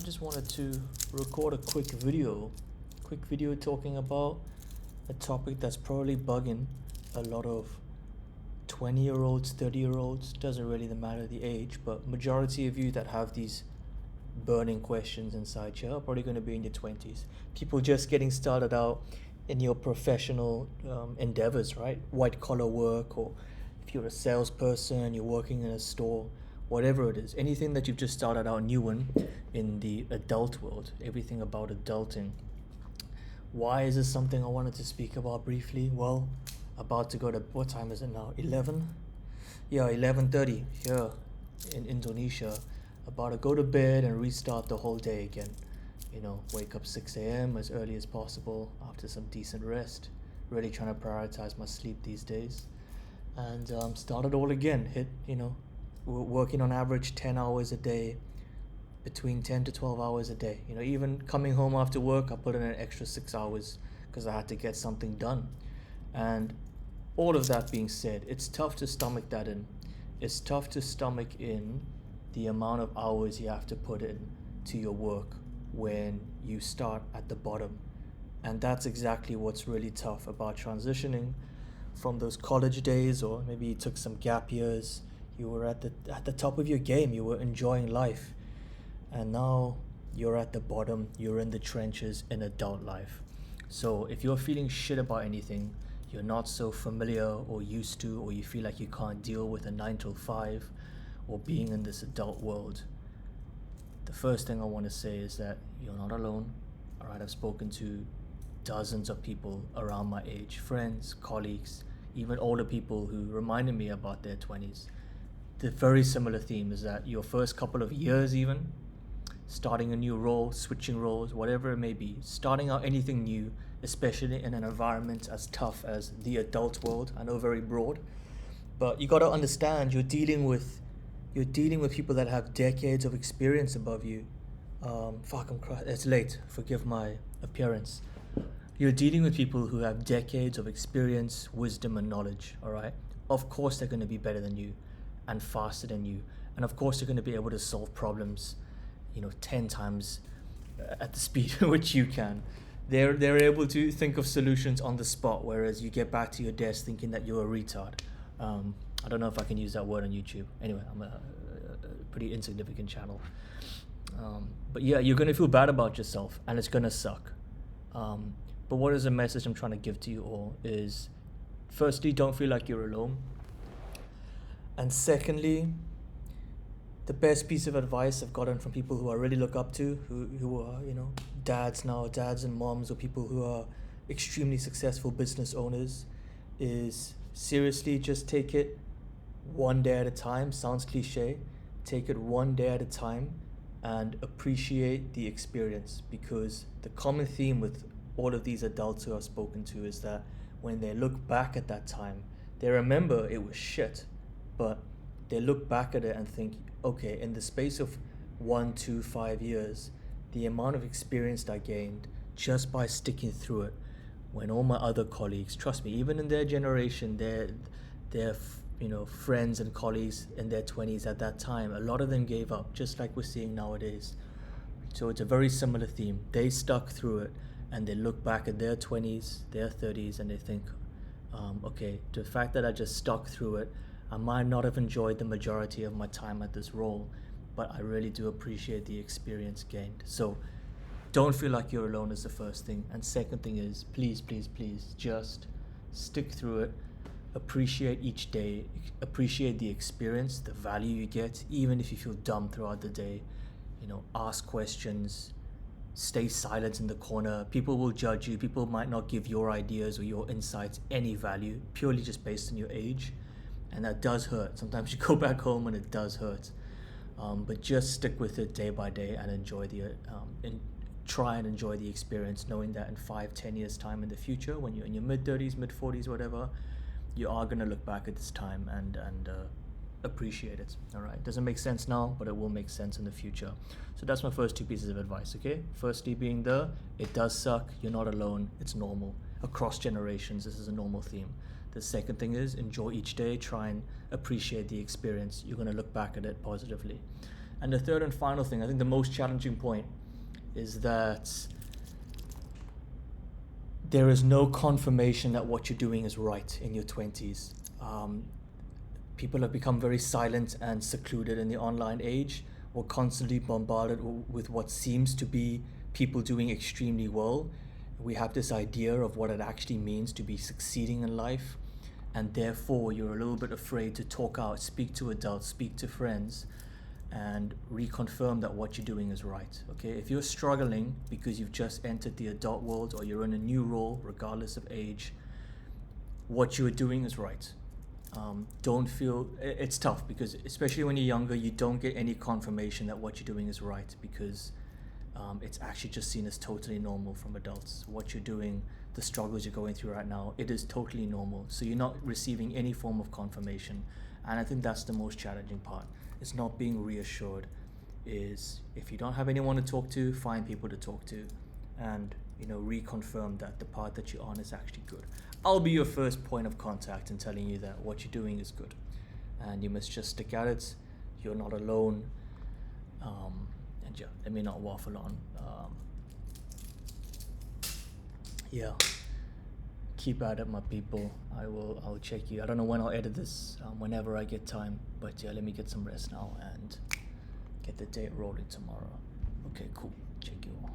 I just wanted to record a quick video talking about a topic that's probably bugging a lot of 20-year-olds, 30-year-olds, doesn't really matter the age, but majority of you that have these burning questions inside you are probably going to be in your 20s. People just getting started out in your professional endeavors, right? White collar work, or if you're a salesperson, you're working in a store, whatever it is, anything that you've just started out new in the adult world, everything about adulting. Why is this something I wanted to speak about briefly? Well, about to go to, what time is it now? 11? Yeah, 11:30 here in Indonesia. About to go to bed and restart the whole day again. Wake up 6 a.m. as early as possible after some decent rest. Really trying to prioritize my sleep these days. And start it all again. Working on average 10 hours a day, between 10 to 12 hours a day. Even coming home after work, I put in an extra 6 hours because I had to get something done. And all of that being said, it's tough to stomach that in. It's tough to stomach in the amount of hours you have to put in to your work when you start at the bottom. And that's exactly what's really tough about transitioning from those college days, or maybe you took some gap years. You were at the top of your game, you were enjoying life, and now you're at the bottom, you're in the trenches in adult life. So if you're feeling shit about anything, you're not so familiar or used to, or you feel like you can't deal with a 9 till 5 or being in this adult world, the first thing I want to say is that you're not alone. All right, I've spoken to dozens of people around my age, friends, colleagues, even older people who reminded me about their 20s. The very similar theme is that your first couple of years, even starting a new role, switching roles, whatever it may be, starting out anything new, especially in an environment as tough as the adult world. I know, very broad, but you got to understand you're dealing with people that have decades of experience above you. It's late. Forgive my appearance. You're dealing with people who have decades of experience, wisdom, and knowledge. All right. Of course, they're going to be better than you, and faster than you, and of course, they're going to be able to solve problems, 10 times at the speed at which you can. They're able to think of solutions on the spot, whereas you get back to your desk thinking that you're a retard. I don't know if I can use that word on YouTube. Anyway, I'm a pretty insignificant channel. But yeah, you're going to feel bad about yourself, and it's going to suck. But what is the message I'm trying to give to you all is, firstly, don't feel like you're alone. And secondly, the best piece of advice I've gotten from people who I really look up to, who are, dads now, dads and moms, or people who are extremely successful business owners, is seriously just take it one day at a time. Sounds cliche. Take it one day at a time and appreciate the experience, because the common theme with all of these adults who I've spoken to is that when they look back at that time, they remember it was shit, but they look back at it and think, okay, in the space of 1, 2, 5 years, the amount of experience I gained just by sticking through it, when all my other colleagues, trust me, even in their generation, their friends and colleagues in their 20s at that time, a lot of them gave up, just like we're seeing nowadays. So it's a very similar theme. They stuck through it, and they look back at their 20s, their 30s, and they think, okay, the fact that I just stuck through it, I might not have enjoyed the majority of my time at this role, but I really do appreciate the experience gained. So don't feel like you're alone is the first thing. And second thing is, please, please, please, just stick through it. Appreciate each day. Appreciate the experience, the value you get, even if you feel dumb throughout the day. Ask questions. Stay silent in the corner. People will judge you. People might not give your ideas or your insights any value, purely just based on your age. And that does hurt. Sometimes you go back home and it does hurt. But just stick with it day by day and try and enjoy the experience, knowing that in 5-10 years time in the future, when you're in your mid-30s, mid-40s, whatever, you are going to look back at this time and appreciate it. All right, doesn't make sense now, but it will make sense in the future. So that's my first two pieces of advice. Okay, firstly being it does suck, you're not alone, it's normal across generations. This is a normal theme. The second thing is, enjoy each day, try and appreciate the experience. You're going to look back at it positively. And the third and final thing, I think the most challenging point, is that there is no confirmation that what you're doing is right in your 20s. People have become very silent and secluded in the online age. We're constantly bombarded with what seems to be people doing extremely well. We have this idea of what it actually means to be succeeding in life, and therefore you're a little bit afraid to talk out, speak to adults, speak to friends, and reconfirm that what you're doing is right. Okay, if you're struggling because you've just entered the adult world or you're in a new role, regardless of age, what you're doing is right. Don't feel it's tough, because especially when you're younger, you don't get any confirmation that what you're doing is right, because it's actually just seen as totally normal from adults. What you're doing, the struggles you're going through right now, it is totally normal. So you're not receiving any form of confirmation. And I think that's the most challenging part. It's not being reassured. Is if you don't have anyone to talk to, find people to talk to, and reconfirm that the path that you're on is actually good. I'll be your first point of contact in telling you that what you're doing is good, and you must just stick at it. You're not alone. And yeah, let me not waffle on. Yeah, keep at it, my people. I'll check you. I don't know when I'll edit this, whenever I get time, but yeah, let me get some rest now and get the day rolling tomorrow. Okay, cool. Check you all.